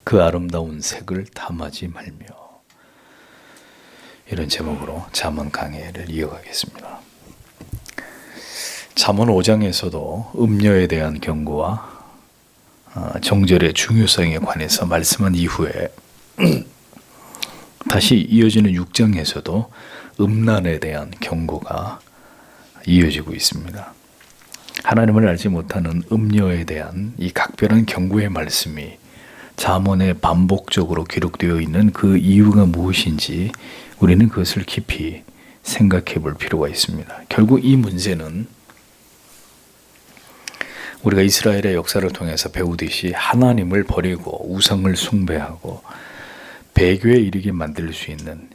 그 아름다운 색을 탐하지 말며. 이런 제목으로 잠언 강해를 이어가겠습니다. 잠언 5장에서도 음녀에 대한 경고와 정절의 중요성에 관해서 말씀한 이후에 다시 이어지는 6장에서도 음란에 대한 경고가 이어지고 있습니다. 하나님을 알지 못하는 음녀에 대한 이 각별한 경고의 말씀이 잠언에 반복적으로 기록되어 있는 그 이유가 무엇인지 우리는 그것을 깊이 생각해 볼 필요가 있습니다. 결국 이 문제는 우리가 이스라엘의 역사를 통해서 배우듯이 하나님을 버리고 우상을 숭배하고 배교에 이르게 만들 수 있는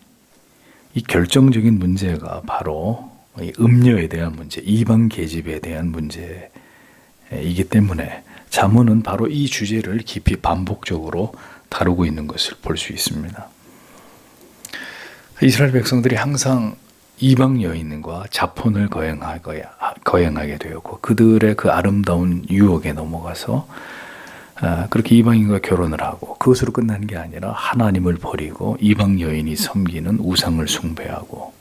이 결정적인 문제가 바로 이 음녀에 대한 문제, 이방 계집에 대한 문제이기 때문에 잠언은 바로 이 주제를 깊이 반복적으로 다루고 있는 것을 볼 수 있습니다. 이스라엘 백성들이 항상 이방 여인과 자폰을 거행하게 되었고 그들의 그 아름다운 유혹에 넘어가서 그렇게 이방인과 결혼을 하고 그것으로 끝나는 게 아니라 하나님을 버리고 이방 여인이 섬기는 우상을 숭배하고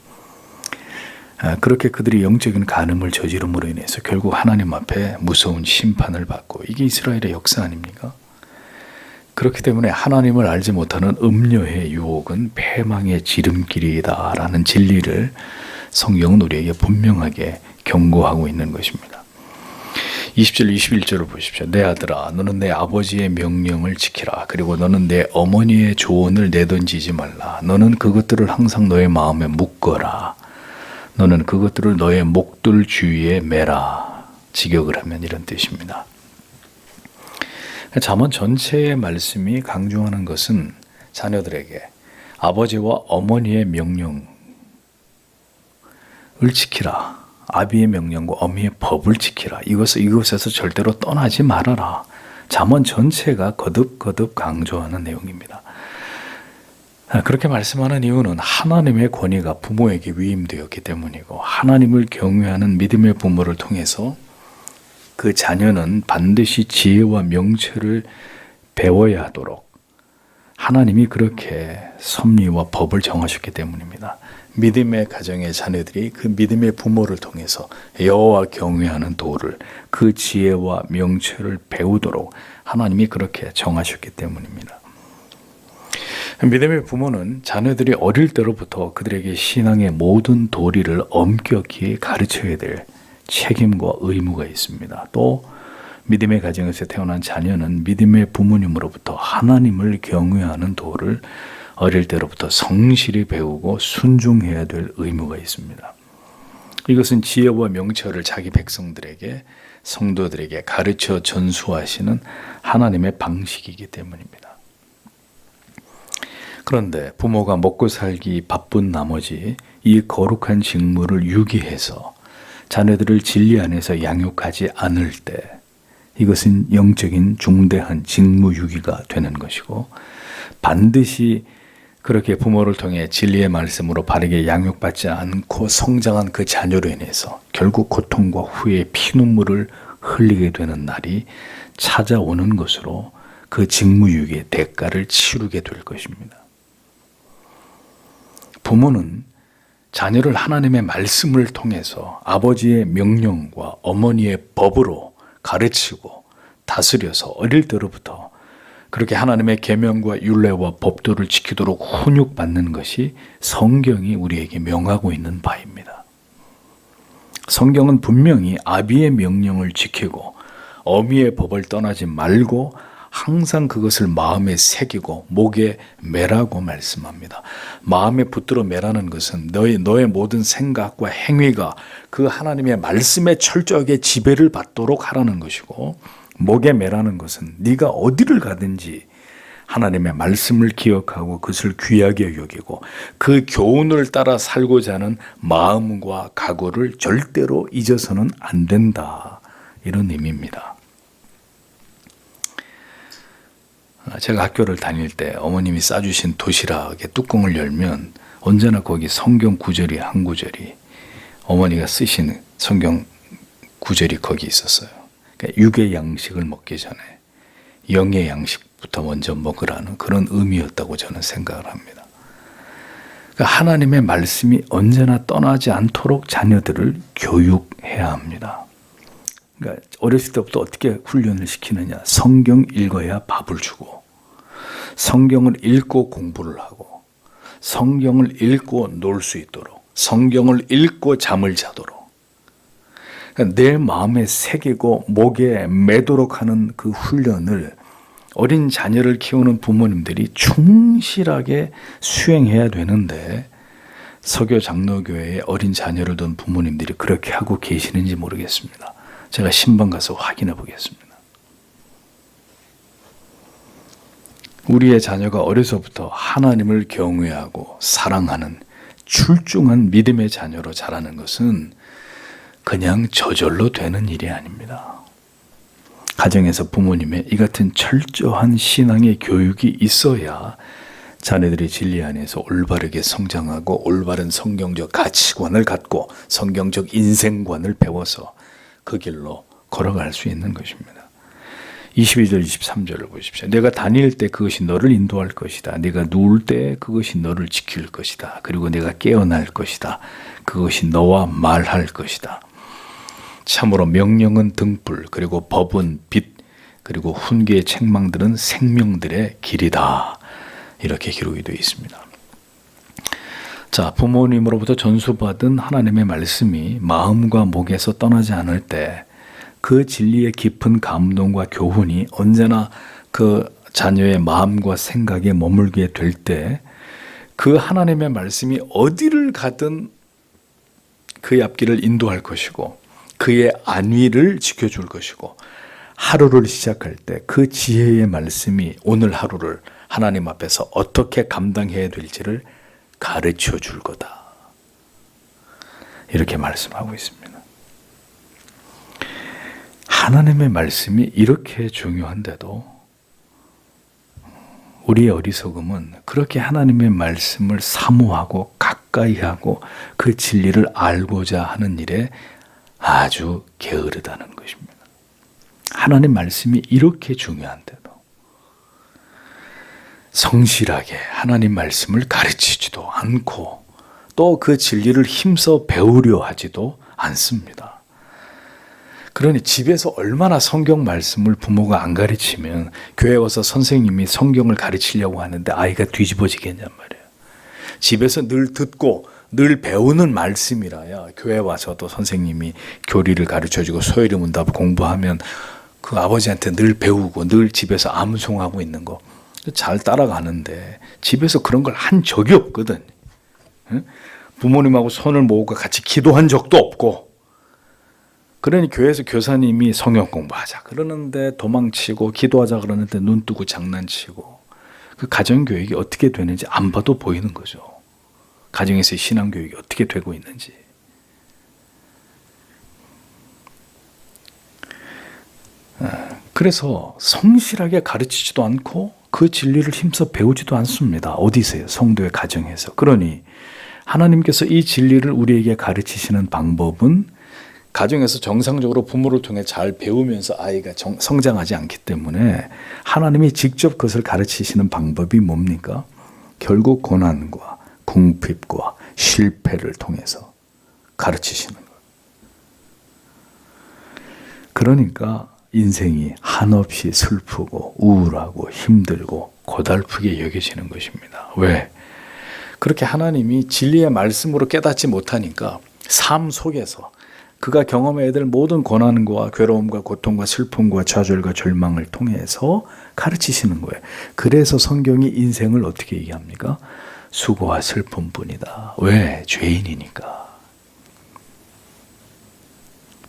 그렇게 그들이 영적인 간음을 저지름으로 인해서 결국 하나님 앞에 무서운 심판을 받고 이게 이스라엘의 역사 아닙니까? 그렇기 때문에 하나님을 알지 못하는 음녀의 유혹은 패망의 지름길이다라는 진리를 성경은 우리에게 분명하게 경고하고 있는 것입니다. 20절, 21절을 보십시오. 내 아들아, 너는 내 아버지의 명령을 지키라. 그리고 너는 내 어머니의 조언을 내던지지 말라. 너는 그것들을 항상 너의 마음에 묻거라. 너는 그것들을 너의 목들 주위에 매라. 직역을 하면 이런 뜻입니다. 잠언 전체의 말씀이 강조하는 것은 자녀들에게 아버지와 어머니의 명령을 지키라. 아비의 명령과 어미의 법을 지키라. 이것에서 절대로 떠나지 말아라. 잠언 전체가 거듭거듭 강조하는 내용입니다. 그렇게 말씀하는 이유는 하나님의 권위가 부모에게 위임되었기 때문이고 하나님을 경외하는 믿음의 부모를 통해서 그 자녀는 반드시 지혜와 명철을 배워야 하도록 하나님이 그렇게 섭리와 법을 정하셨기 때문입니다. 믿음의 가정의 자녀들이 그 믿음의 부모를 통해서 여호와 경외하는 도를 그 지혜와 명철을 배우도록 하나님이 그렇게 정하셨기 때문입니다. 믿음의 부모는 자녀들이 어릴 때로부터 그들에게 신앙의 모든 도리를 엄격히 가르쳐야 될 책임과 의무가 있습니다. 또 믿음의 가정에서 태어난 자녀는 믿음의 부모님으로부터 하나님을 경외하는 도를 어릴 때로부터 성실히 배우고 순종해야 될 의무가 있습니다. 이것은 지혜와 명철을 자기 백성들에게, 성도들에게 가르쳐 전수하시는 하나님의 방식이기 때문입니다. 그런데 부모가 먹고 살기 바쁜 나머지 이 거룩한 직무를 유기해서 자녀들을 진리 안에서 양육하지 않을 때 이것은 영적인 중대한 직무유기가 되는 것이고 반드시 그렇게 부모를 통해 진리의 말씀으로 바르게 양육받지 않고 성장한 그 자녀로 인해서 결국 고통과 후회의 피눈물을 흘리게 되는 날이 찾아오는 것으로 그 직무유기의 대가를 치르게 될 것입니다. 부모는 자녀를 하나님의 말씀을 통해서 아버지의 명령과 어머니의 법으로 가르치고 다스려서 어릴 때로부터 그렇게 하나님의 계명과 율례와 법도를 지키도록 훈육받는 것이 성경이 우리에게 명하고 있는 바입니다. 성경은 분명히 아비의 명령을 지키고 어미의 법을 떠나지 말고 항상 그것을 마음에 새기고 목에 매라고 말씀합니다. 마음에 붙들어 매라는 것은 너의 모든 생각과 행위가 그 하나님의 말씀에 철저하게 지배를 받도록 하라는 것이고 목에 매라는 것은 네가 어디를 가든지 하나님의 말씀을 기억하고 그것을 귀하게 여기고 그 교훈을 따라 살고자 하는 마음과 각오를 절대로 잊어서는 안 된다. 이런 의미입니다. 제가 학교를 다닐 때 어머님이 싸주신 도시락의 뚜껑을 열면 언제나 거기 성경 구절이 한 구절이 어머니가 쓰신 성경 구절이 거기 있었어요. 그러니까 육의 양식을 먹기 전에 영의 양식 부터 먼저 먹으라는 그런 의미였다고 저는 생각을 합니다. 그러니까 하나님의 말씀이 언제나 떠나지 않도록 자녀들을 교육해야 합니다. 그러니까 어렸을 때부터 어떻게 훈련을 시키느냐. 성경 읽어야 밥을 주고, 성경을 읽고 공부를 하고, 성경을 읽고 놀 수 있도록, 성경을 읽고 잠을 자도록, 그러니까 내 마음에 새기고 목에 매도록 하는 그 훈련을 어린 자녀를 키우는 부모님들이 충실하게 수행해야 되는데, 서교 장로교회에 어린 자녀를 둔 부모님들이 그렇게 하고 계시는지 모르겠습니다. 제가 신방 가서 확인해 보겠습니다. 우리의 자녀가 어려서부터 하나님을 경외하고 사랑하는 출중한 믿음의 자녀로 자라는 것은 그냥 저절로 되는 일이 아닙니다. 가정에서 부모님의 이 같은 철저한 신앙의 교육이 있어야 자녀들이 진리 안에서 올바르게 성장하고 올바른 성경적 가치관을 갖고 성경적 인생관을 배워서 그 길로 걸어갈 수 있는 것입니다. 22절 23절을 보십시오. 내가 다닐 때 그것이 너를 인도할 것이다. 내가 누울 때 그것이 너를 지킬 것이다. 그리고 내가 깨어날 것이다. 그것이 너와 말할 것이다. 참으로 명령은 등불, 그리고 법은 빛, 그리고 훈계의 책망들은 생명들의 길이다. 이렇게 기록이 되어 있습니다. 자, 부모님으로부터 전수받은 하나님의 말씀이 마음과 목에서 떠나지 않을 때 그 진리의 깊은 감동과 교훈이 언제나 그 자녀의 마음과 생각에 머물게 될 때 그 하나님의 말씀이 어디를 가든 그의 앞길을 인도할 것이고 그의 안위를 지켜줄 것이고 하루를 시작할 때 그 지혜의 말씀이 오늘 하루를 하나님 앞에서 어떻게 감당해야 될지를 가르쳐 줄 거다. 이렇게 말씀하고 있습니다. 하나님의 말씀이 이렇게 중요한데도 우리의 어리석음은 그렇게 하나님의 말씀을 사모하고 가까이 하고 그 진리를 알고자 하는 일에 아주 게으르다는 것입니다. 하나님 말씀이 이렇게 중요한데도 성실하게 하나님 말씀을 가르치지도 않고 또 그 진리를 힘써 배우려 하지도 않습니다. 그러니 집에서 얼마나 성경 말씀을 부모가 안 가르치면 교회 와서 선생님이 성경을 가르치려고 하는데 아이가 뒤집어지겠냔 말이에요. 집에서 늘 듣고 늘 배우는 말씀이라야 교회 와서도 선생님이 교리를 가르쳐주고 소요리 문답 공부하면 그 아버지한테 늘 배우고 늘 집에서 암송하고 있는 거 잘 따라가는데 집에서 그런 걸 한 적이 없거든. 부모님하고 손을 모으고 같이 기도한 적도 없고, 그러니 교회에서 교사님이 성경 공부하자 그러는데 도망치고 기도하자 그러는데 눈 뜨고 장난치고 그 가정교육이 어떻게 되는지 안 봐도 보이는 거죠. 가정에서의 신앙교육이 어떻게 되고 있는지. 그래서 성실하게 가르치지도 않고 그 진리를 힘써 배우지도 않습니다. 어디서요? 성도의 가정에서. 그러니 하나님께서 이 진리를 우리에게 가르치시는 방법은 가정에서 정상적으로 부모를 통해 잘 배우면서 아이가 성장하지 않기 때문에 하나님이 직접 그것을 가르치시는 방법이 뭡니까? 결국 고난과 궁핍과 실패를 통해서 가르치시는 거예요. 그러니까 인생이 한없이 슬프고 우울하고 힘들고 고달프게 여겨지는 것입니다. 왜? 그렇게 하나님이 진리의 말씀으로 깨닫지 못하니까 삶 속에서 그가 경험해야 될 모든 고난과 괴로움과 고통과 슬픔과 좌절과 절망을 통해서 가르치시는 거예요. 그래서 성경이 인생을 어떻게 얘기합니까? 수고와 슬픔뿐이다. 왜? 죄인이니까.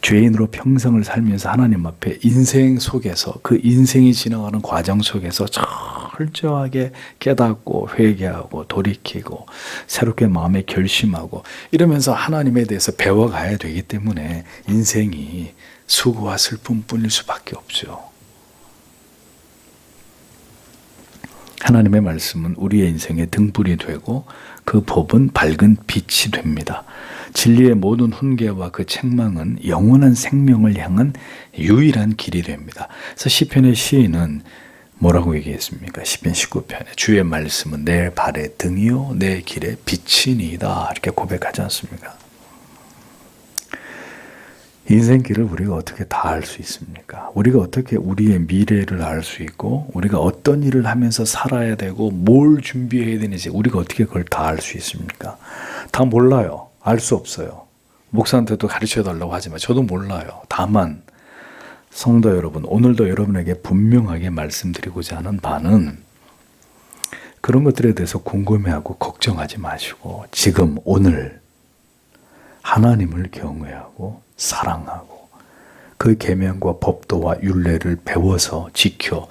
죄인으로 평생을 살면서 하나님 앞에 인생 속에서 그 인생이 지나가는 과정 속에서 철저하게 깨닫고 회개하고 돌이키고 새롭게 마음에 결심하고 이러면서 하나님에 대해서 배워가야 되기 때문에 인생이 수고와 슬픔뿐일 수밖에 없죠. 하나님의 말씀은 우리의 인생의 등불이 되고 그 법은 밝은 빛이 됩니다. 진리의 모든 훈계와 그 책망은 영원한 생명을 향한 유일한 길이 됩니다. 그래서 시편의 시인은 뭐라고 얘기했습니까? 시편 19편에 주의 말씀은 내 발의 등이요 내 길의 빛이니이다 이렇게 고백하지 않습니까? 인생길을 우리가 어떻게 다 알 수 있습니까? 우리가 어떻게 우리의 미래를 알 수 있고 우리가 어떤 일을 하면서 살아야 되고 뭘 준비해야 되는지 우리가 어떻게 그걸 다 알 수 있습니까? 다 몰라요. 알 수 없어요. 목사한테도 가르쳐 달라고 하지만 저도 몰라요. 다만 성도 여러분, 오늘도 여러분에게 분명하게 말씀드리고자 하는 바는 그런 것들에 대해서 궁금해하고 걱정하지 마시고 지금 오늘 하나님을 경외하고 사랑하고 그 계명과 법도와 율례를 배워서 지켜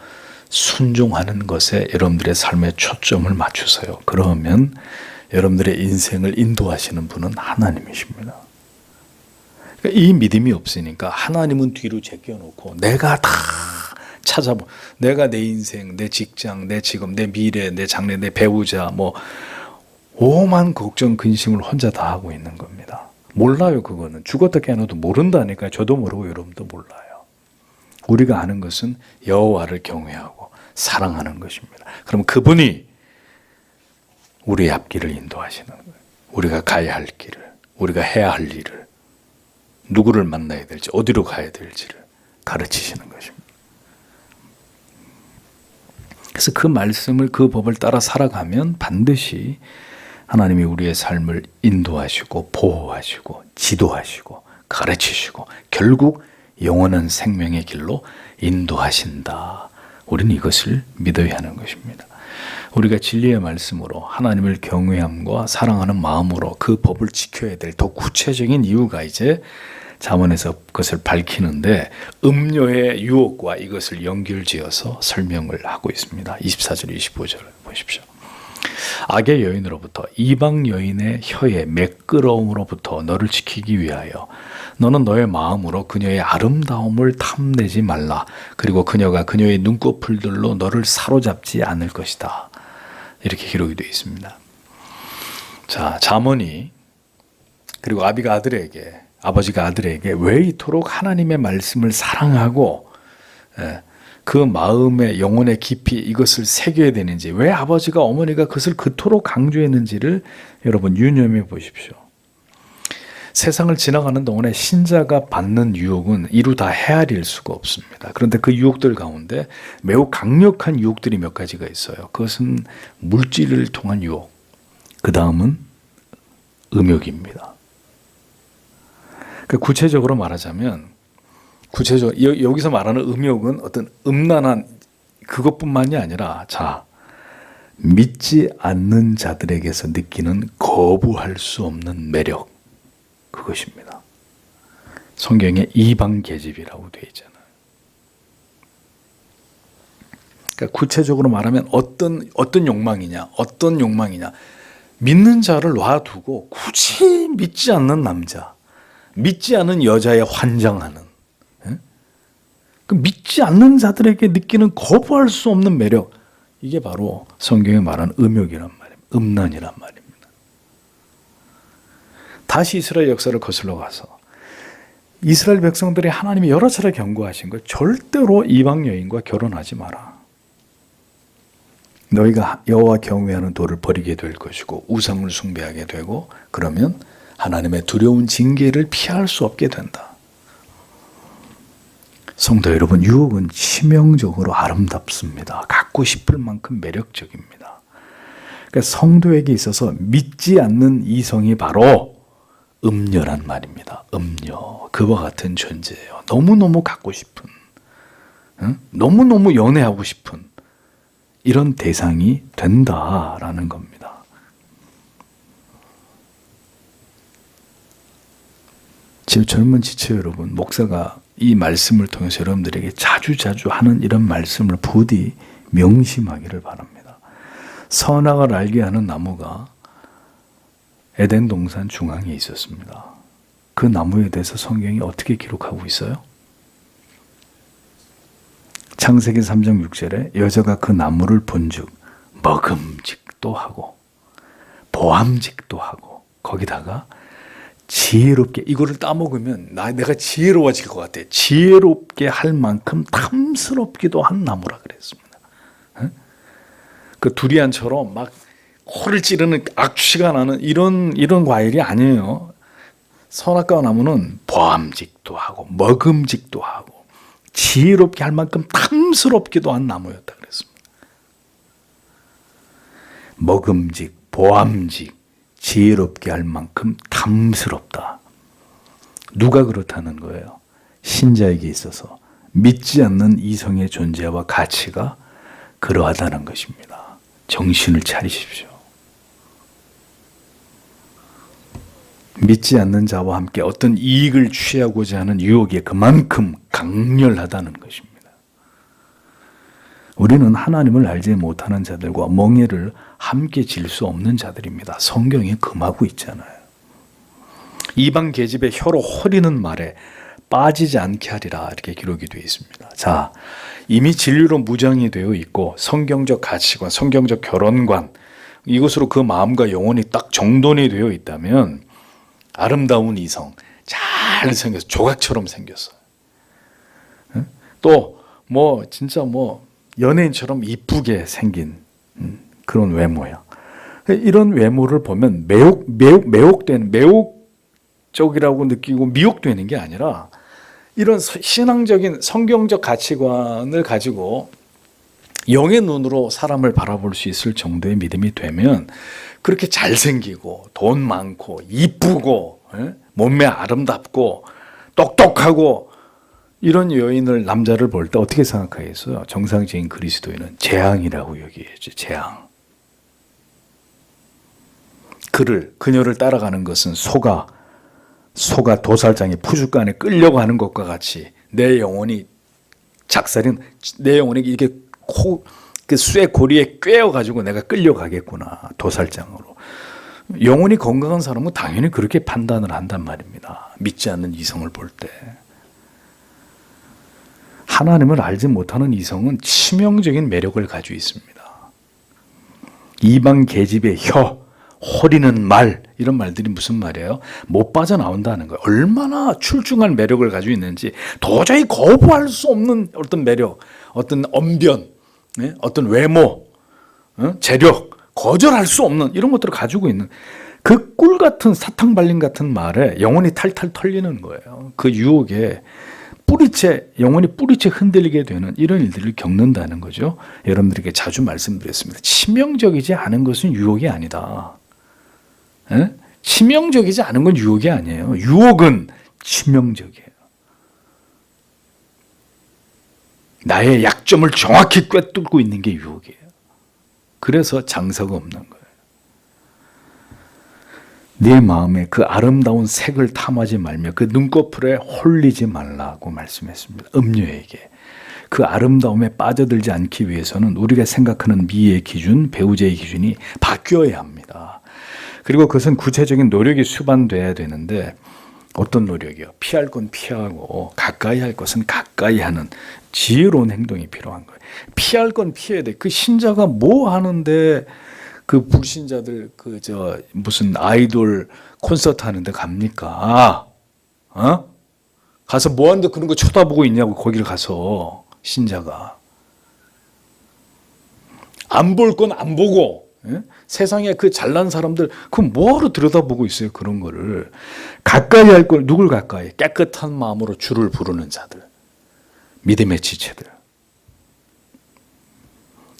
순종하는 것에 여러분들의 삶에 초점을 맞추세요. 그러면 여러분들의 인생을 인도하시는 분은 하나님이십니다. 이 믿음이 없으니까 하나님은 뒤로 제껴놓고 내가 다 찾아보, 내가 내 인생, 내 직장, 내 직업, 내 미래, 내 장래, 내 배우자, 뭐 오만 걱정, 근심을 혼자 다 하고 있는 겁니다. 몰라요, 그거는. 죽었다 깨어나도 모른다니까요. 저도 모르고 여러분도 몰라요. 우리가 아는 것은 여호와를 경외하고 사랑하는 것입니다. 그럼 그분이 우리의 앞길을 인도하시는 거예요. 우리가 가야 할 길을, 우리가 해야 할 일을, 누구를 만나야 될지, 어디로 가야 될지를 가르치시는 것입니다. 그래서 그 말씀을, 그 법을 따라 살아가면 반드시 하나님이 우리의 삶을 인도하시고 보호하시고 지도하시고 가르치시고 결국 영원한 생명의 길로 인도하신다. 우리는 이것을 믿어야 하는 것입니다. 우리가 진리의 말씀으로 하나님을 경외함과 사랑하는 마음으로 그 법을 지켜야 될 더 구체적인 이유가 이제 잠언에서 그것을 밝히는데 음료의 유혹과 이것을 연결지어서 설명을 하고 있습니다. 24절 25절 보십시오. 악의 여인으로부터 이방 여인의 혀의 매끄러움으로부터 너를 지키기 위하여 너는 너의 마음으로 그녀의 아름다움을 탐내지 말라. 그리고 그녀가 그녀의 눈꺼풀들로 너를 사로잡지 않을 것이다. 이렇게 기록이 되어 있습니다. 자, 잠언이 그리고 아버지가 아들에게 왜 이토록 하나님의 말씀을 사랑하고 그 마음의 영혼의 깊이 이것을 새겨야 되는지, 왜 아버지가 어머니가 그것을 그토록 강조했는지를 여러분 유념해 보십시오. 세상을 지나가는 동안에 신자가 받는 유혹은 이루 다 헤아릴 수가 없습니다. 그런데 그 유혹들 가운데 매우 강력한 유혹들이 몇 가지가 있어요. 그것은 물질을 통한 유혹, 그 다음은 음욕입니다. 그러니까 구체적으로 말하자면 여기서 말하는 음욕은 어떤 음란한 그것뿐만이 아니라 믿지 않는 자들에게서 느끼는 거부할 수 없는 매력, 그것입니다. 성경에 이방 계집이라고 되어 있잖아요. 그러니까 구체적으로 말하면 어떤 욕망이냐, 믿는 자를 놔두고 굳이 믿지 않는 남자, 믿지 않는 여자에 환장하는, 그 믿지 않는 자들에게 느끼는 거부할 수 없는 매력, 이게 바로 성경에 말하는 음욕이란 말입니다. 음란이란 말입니다. 다시 이스라엘 역사를 거슬러 가서 이스라엘 백성들이 하나님이 여러 차례 경고하신 것, 절대로 이방 여인과 결혼하지 마라. 너희가 여호와 경외하는 도를 버리게 될 것이고 우상을 숭배하게 되고 그러면 하나님의 두려운 징계를 피할 수 없게 된다. 성도 여러분, 유혹은 치명적으로 아름답습니다. 갖고 싶을 만큼 매력적입니다. 그러니까 성도에게 있어서 믿지 않는 이성이 바로 음녀란 말입니다. 음녀, 그와 같은 존재예요. 너무너무 갖고 싶은, 너무너무 연애하고 싶은 이런 대상이 된다라는 겁니다. 지금 젊은 지체 여러분, 목사가 이 말씀을 통해서 여러분들에게 자주자주 하는 이런 말씀을 부디 명심하기를 바랍니다. 선악을 알게 하는 나무가 에덴 동산 중앙에 있었습니다. 그 나무에 대해서 성경이 어떻게 기록하고 있어요? 창세기 3장 6절에 여자가 그 나무를 본즉 먹음직도 하고 보암직도 하고 거기다가 지혜롭게, 이거를 따먹으면 내가 지혜로워질 것 같아. 지혜롭게 할 만큼 탐스럽기도 한 나무라 그랬습니다. 그 두리안처럼 막 코를 찌르는 악취가 나는 이런 과일이 아니에요. 선악과 나무는 보암직도 하고 먹음직도 하고 지혜롭게 할 만큼 탐스럽기도 한 나무였다 그랬습니다. 먹음직, 보암직, 지혜롭게 할 만큼 탐스럽다. 누가 그렇다는 거예요? 신자에게 있어서 믿지 않는 이성의 존재와 가치가 그러하다는 것입니다. 정신을 차리십시오. 믿지 않는 자와 함께 어떤 이익을 취하고자 하는 유혹이 그만큼 강렬하다는 것입니다. 우리는 하나님을 알지 못하는 자들과 멍에를 함께 질 수 없는 자들입니다. 성경에 금하고 있잖아요. 이방 계집의 혀로 허리는 말에 빠지지 않게 하리라 이렇게 기록이 되어 있습니다. 자, 이미 진리로 무장이 되어 있고 성경적 가치관, 성경적 결혼관 이것으로 그 마음과 영혼이 딱 정돈이 되어 있다면 아름다운 이성, 잘 생겼어, 조각처럼 생겼어. 또 뭐 진짜 뭐 연예인처럼 이쁘게 생긴 그런 외모야. 이런 외모를 보면 매혹적이라고 느끼고 미혹되는 게 아니라 이런 신앙적인 성경적 가치관을 가지고 영의 눈으로 사람을 바라볼 수 있을 정도의 믿음이 되면 그렇게 잘생기고 돈 많고 이쁘고 몸매 아름답고 똑똑하고 이런 여인을 남자를 볼 때 어떻게 생각하겠어요? 정상적인 그리스도인은 재앙이라고 여기겠죠. 재앙. 그녀를 따라가는 것은 소가 도살장의 푸주간에 끌려가는 것과 같이 내 영혼이 내 영혼이 이게 그 쇠 고리에 꿰어가지고 내가 끌려가겠구나. 도살장으로. 영혼이 건강한 사람은 당연히 그렇게 판단을 한단 말입니다. 믿지 않는 이성을 볼 때. 하나님을 알지 못하는 이성은 치명적인 매력을 가지고 있습니다. 이방 계집의 혀, 허리는 말 이런 말들이 무슨 말이에요? 못 빠져나온다는 거예요. 얼마나 출중한 매력을 가지고 있는지 도저히 거부할 수 없는 어떤 매력, 어떤 언변, 어떤 외모, 재력, 거절할 수 없는 이런 것들을 가지고 있는 그 꿀 같은 사탕 발림 같은 말에 영혼이 탈탈 털리는 거예요. 그 유혹에 영혼이 뿌리채 흔들리게 되는 이런 일들을 겪는다는 거죠. 여러분들에게 자주 말씀드렸습니다. 치명적이지 않은 것은 유혹이 아니다. 치명적이지 않은 건 유혹이 아니에요. 유혹은 치명적이에요. 나의 약점을 정확히 꿰뚫고 있는 게 유혹이에요. 그래서 장사가 없는 거예요. 네 마음에 그 아름다운 색을 탐하지 말며 그 눈꺼풀에 홀리지 말라고 말씀했습니다. 음녀에게. 그 아름다움에 빠져들지 않기 위해서는 우리가 생각하는 미의 기준, 배우자의 기준이 바뀌어야 합니다. 그리고 그것은 구체적인 노력이 수반돼야 되는데 어떤 노력이요? 피할 건 피하고 가까이 할 것은 가까이 하는 지혜로운 행동이 필요한 거예요. 피할 건 피해야 돼. 그 신자가 뭐 하는데 그 불신자들 무슨 아이돌 콘서트 하는데 갑니까? 가서 뭐 하는데 그런 거 쳐다보고 있냐고 거기를 가서 신자가 안 볼 건 안 보고 세상에 그 잘난 사람들 그 뭐하러 들여다보고 있어요? 그런 거를 가까이 할 걸 누굴 가까이? 깨끗한 마음으로 주를 부르는 자들, 믿음의 지체들.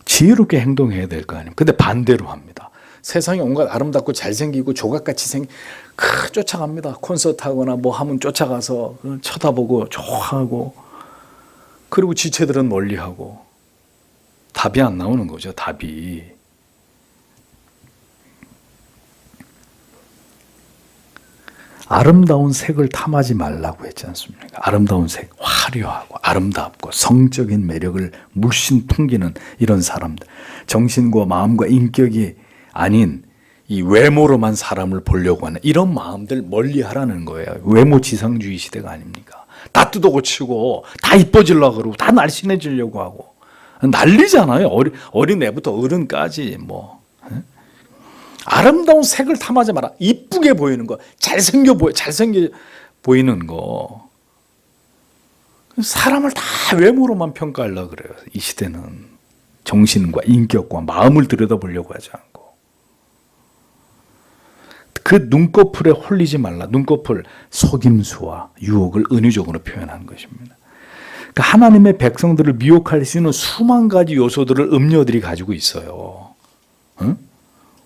지혜롭게 행동해야 될 거 아니에요. 근데 반대로 합니다. 세상에 온갖 아름답고 잘생기고 조각같이 쫓아갑니다. 콘서트 하거나 뭐 하면 쫓아가서 쳐다보고 좋아하고 그리고 지체들은 멀리하고 답이 안 나오는 거죠. 답이. 아름다운 색을 탐하지 말라고 했지 않습니까? 아름다운 색, 화려하고 아름답고 성적인 매력을 물씬 풍기는 이런 사람들, 정신과 마음과 인격이 아닌 이 외모로만 사람을 보려고 하는 이런 마음들 멀리하라는 거예요. 외모 지상주의 시대가 아닙니까? 다 뜯어고치고 다 이뻐지려고 그러고 다 날씬해지려고 하고 난리잖아요. 어린 애부터 어른까지 뭐. 아름다운 색을 탐하지 마라. 이쁘게 보이는 거, 잘생겨 보이는 거. 사람을 다 외모로만 평가하려고 그래요. 이 시대는. 정신과 인격과 마음을 들여다보려고 하지 않고 그 눈꺼풀에 홀리지 말라. 눈꺼풀 속임수와 유혹을 은유적으로 표현한 것입니다. 그러니까 하나님의 백성들을 미혹할 수 있는 수만 가지 요소들을 음녀들이 가지고 있어요. 응?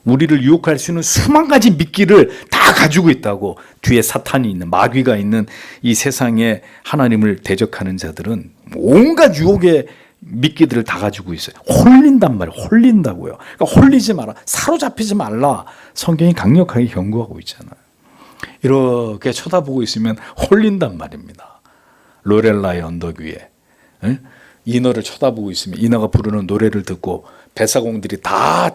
우리를 유혹할 수 있는 수만 가지 미끼를 다 가지고 있다고. 뒤에 사탄이 있는, 마귀가 있는 이 세상에 하나님을 대적하는 자들은 온갖 유혹의 미끼들을 다 가지고 있어요. 홀린단 말이에요. 홀린다고요. 그러니까 홀리지 마라. 사로잡히지 말라. 성경이 강력하게 경고하고 있잖아요. 이렇게 쳐다보고 있으면 홀린단 말입니다. 로렐라의 언덕 위에 인어를 쳐다보고 있으면 인어가 부르는 노래를 듣고 배사공들이 다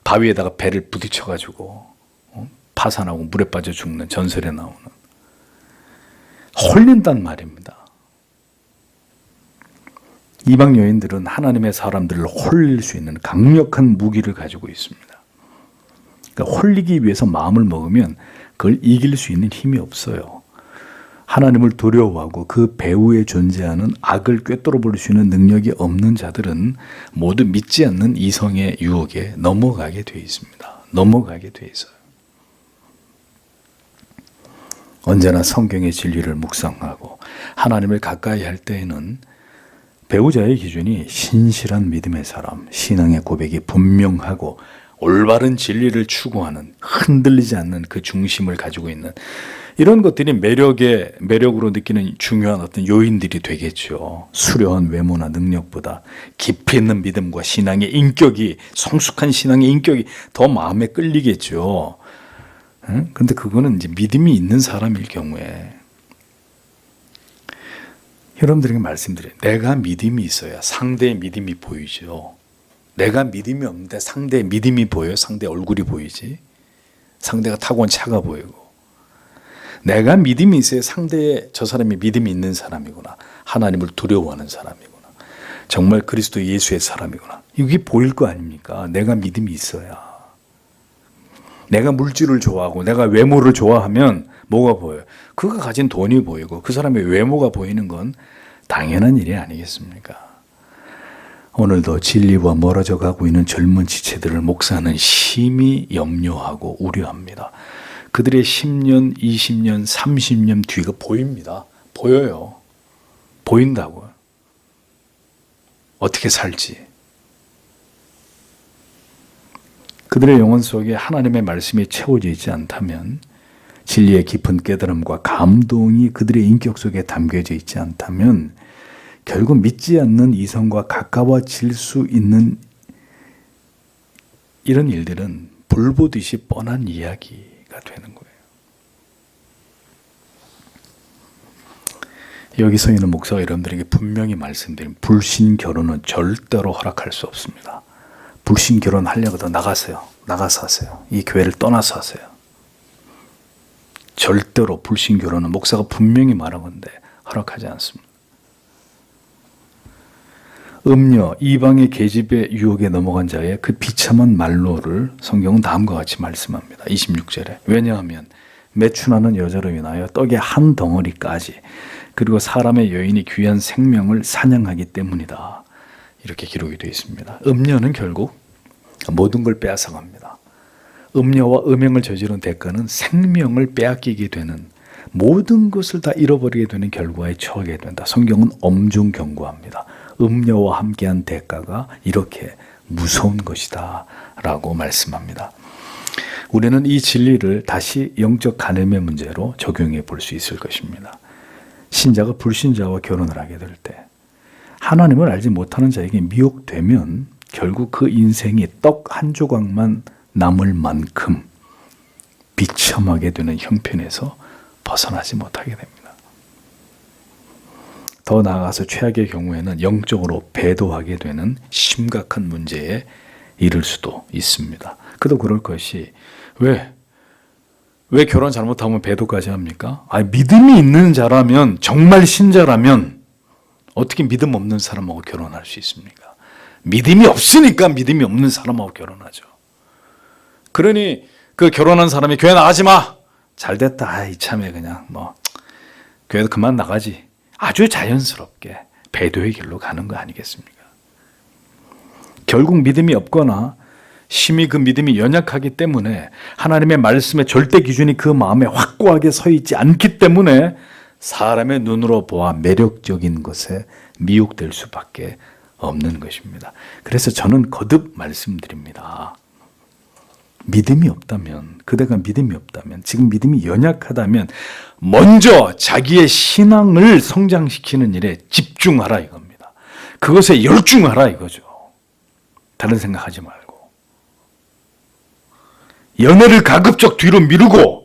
바위에다가 배를 부딪혀가지고 파산하고 물에 빠져 죽는 전설에 나오는, 홀린단 말입니다. 이방 여인들은 하나님의 사람들을 홀릴 수 있는 강력한 무기를 가지고 있습니다. 그러니까 홀리기 위해서 마음을 먹으면 그걸 이길 수 있는 힘이 없어요. 하나님을 두려워하고 그 배후에 존재하는 악을 꿰뚫어 볼 수 있는 능력이 없는 자들은 모두 믿지 않는 이성의 유혹에 넘어가게 돼 있습니다. 넘어가게 돼 있어요. 언제나 성경의 진리를 묵상하고 하나님을 가까이 할 때에는 배우자의 기준이 신실한 믿음의 사람, 신앙의 고백이 분명하고 올바른 진리를 추구하는, 흔들리지 않는 그 중심을 가지고 있는 이런 것들이 매력으로 느끼는 중요한 어떤 요인들이 되겠죠. 수려한 외모나 능력보다 깊이 있는 믿음과 신앙의 인격이, 성숙한 신앙의 인격이 더 마음에 끌리겠죠. 근데 그거는 이제 믿음이 있는 사람일 경우에, 여러분들에게 말씀드려요. 내가 믿음이 있어야 상대의 믿음이 보이죠. 내가 믿음이 없는데 상대의 믿음이 보여요. 상대 얼굴이 보이지. 상대가 타고 온 차가 보이고. 내가 믿음이 있어야 상대의 저 사람이 믿음이 있는 사람이구나. 하나님을 두려워하는 사람이구나. 정말 그리스도 예수의 사람이구나. 이게 보일 거 아닙니까? 내가 믿음이 있어야. 내가 물질을 좋아하고 내가 외모를 좋아하면 뭐가 보여요? 그가 가진 돈이 보이고 그 사람의 외모가 보이는 건 당연한 일이 아니겠습니까? 오늘도 진리와 멀어져 가고 있는 젊은 지체들을 목사는 심히 염려하고 우려합니다. 그들의 10년, 20년, 30년 뒤가 보입니다. 보여요. 보인다고요. 어떻게 살지. 그들의 영혼 속에 하나님의 말씀이 채워져 있지 않다면, 진리의 깊은 깨달음과 감동이 그들의 인격 속에 담겨져 있지 않다면 결국 믿지 않는 이성과 가까워질 수 있는 이런 일들은 불보듯이 뻔한 이야기가 되는 거예요. 여기서 있는 목사가 여러분들에게 분명히 말씀드린 불신 결혼은 절대로 허락할 수 없습니다. 불신 결혼 하려고도 나가서 하세요. 이 교회를 떠나서 하세요. 절대로 불신 결혼은 목사가 분명히 말한 건데 허락하지 않습니다. 음녀, 이방의 계집의 유혹에 넘어간 자의 그 비참한 말로를 성경은 다음과 같이 말씀합니다. 26절에 왜냐하면 매춘하는 여자로 인하여 떡의 한 덩어리까지 그리고 사람의 여인이 귀한 생명을 사냥하기 때문이다. 이렇게 기록이 되어 있습니다. 음녀는 결국 모든 걸 빼앗아갑니다. 음녀와 음행을 저지른 대가는 생명을 빼앗기게 되는, 모든 것을 다 잃어버리게 되는 결과에 처하게 된다. 성경은 엄중 경고합니다. 음녀와 함께한 대가가 이렇게 무서운 것이다 라고 말씀합니다. 우리는 이 진리를 다시 영적 간음의 문제로 적용해 볼 수 있을 것입니다. 신자가 불신자와 결혼을 하게 될 때 하나님을 알지 못하는 자에게 미혹되면 결국 그 인생이 떡 한 조각만 남을 만큼 비참하게 되는 형편에서 벗어나지 못하게 됩니다. 더 나아가서 최악의 경우에는 영적으로 배도하게 되는 심각한 문제에 이를 수도 있습니다. 그도 그럴 것이 왜 결혼 잘못하면 배도까지 합니까? 믿음이 있는 자라면, 정말 신자라면 어떻게 믿음 없는 사람하고 결혼할 수 있습니까? 믿음이 없으니까 믿음이 없는 사람하고 결혼하죠. 그러니 그 결혼한 사람이 교회 나가지 마. 잘됐다. 이참에 그냥 교회도 그만 나가지. 아주 자연스럽게 배도의 길로 가는 거 아니겠습니까? 결국 믿음이 없거나 심히 그 믿음이 연약하기 때문에 하나님의 말씀의 절대 기준이 그 마음에 확고하게 서 있지 않기 때문에 사람의 눈으로 보아 매력적인 것에 미혹될 수밖에 없는 것입니다. 그래서 저는 거듭 말씀드립니다. 믿음이 없다면, 그대가 믿음이 없다면, 지금 믿음이 연약하다면 먼저 자기의 신앙을 성장시키는 일에 집중하라 이겁니다. 그것에 열중하라 이거죠. 다른 생각하지 말고. 연애를 가급적 뒤로 미루고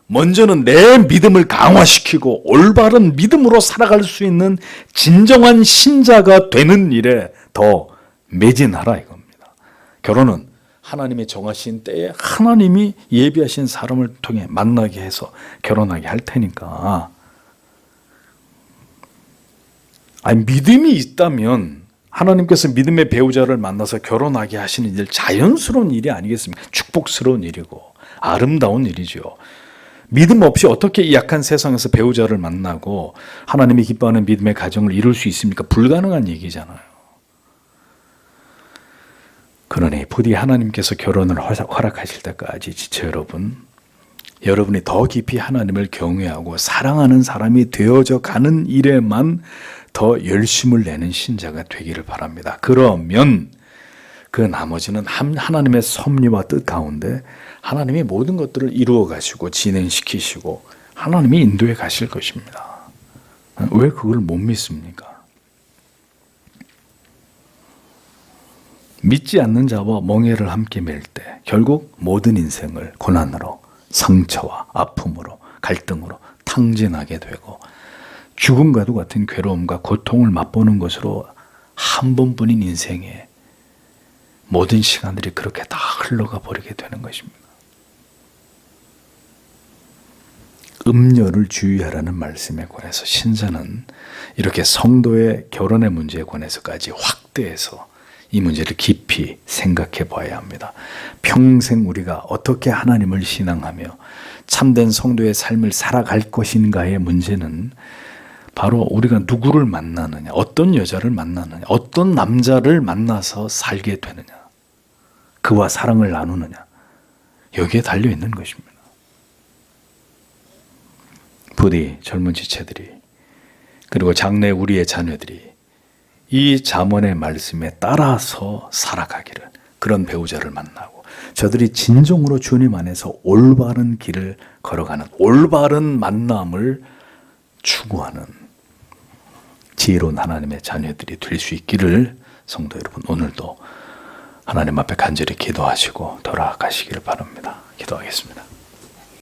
먼저는 내 믿음을 강화시키고 올바른 믿음으로 살아갈 수 있는 진정한 신자가 되는 일에 더 매진하라 이겁니다. 결혼은 하나님이 정하신 때에 하나님이 예비하신 사람을 통해 만나게 해서 결혼하게 할 테니까. 아니, 믿음이 있다면 하나님께서 믿음의 배우자를 만나서 결혼하게 하시는 일, 자연스러운 일이 아니겠습니까? 축복스러운 일이고 아름다운 일이죠. 믿음 없이 어떻게 이 약한 세상에서 배우자를 만나고 하나님이 기뻐하는 믿음의 가정을 이룰 수 있습니까? 불가능한 얘기잖아요. 그러니 부디 하나님께서 결혼을 허락하실 때까지 지체 여러분이 더 깊이 하나님을 경외하고 사랑하는 사람이 되어져 가는 일에만 더 열심을 내는 신자가 되기를 바랍니다. 그러면 그 나머지는 하나님의 섭리와 뜻 가운데 하나님이 모든 것들을 이루어 가시고 진행시키시고 하나님이 인도해 가실 것입니다. 왜 그걸 못 믿습니까? 믿지 않는 자와 멍에를 함께 맬 때 결국 모든 인생을 고난으로, 상처와 아픔으로, 갈등으로 탕진하게 되고 죽음과도 같은 괴로움과 고통을 맛보는 것으로 한 번뿐인 인생에 모든 시간들이 그렇게 다 흘러가 버리게 되는 것입니다. 음녀를 주의하라는 말씀에 관해서 신자는 이렇게 성도의 결혼의 문제에 관해서까지 확대해서 이 문제를 깊이 생각해 봐야 합니다. 평생 우리가 어떻게 하나님을 신앙하며 참된 성도의 삶을 살아갈 것인가의 문제는 바로 우리가 누구를 만나느냐, 어떤 여자를 만나느냐, 어떤 남자를 만나서 살게 되느냐, 그와 사랑을 나누느냐, 여기에 달려 있는 것입니다. 부디 젊은 지체들이 그리고 장래 우리의 자녀들이 이 잠언의 말씀에 따라서 살아가기를, 그런 배우자를 만나고 저들이 진정으로 주님 안에서 올바른 길을 걸어가는 올바른 만남을 추구하는 지혜로운 하나님의 자녀들이 될 수 있기를 성도 여러분 오늘도 하나님 앞에 간절히 기도하시고 돌아가시기를 바랍니다. 기도하겠습니다.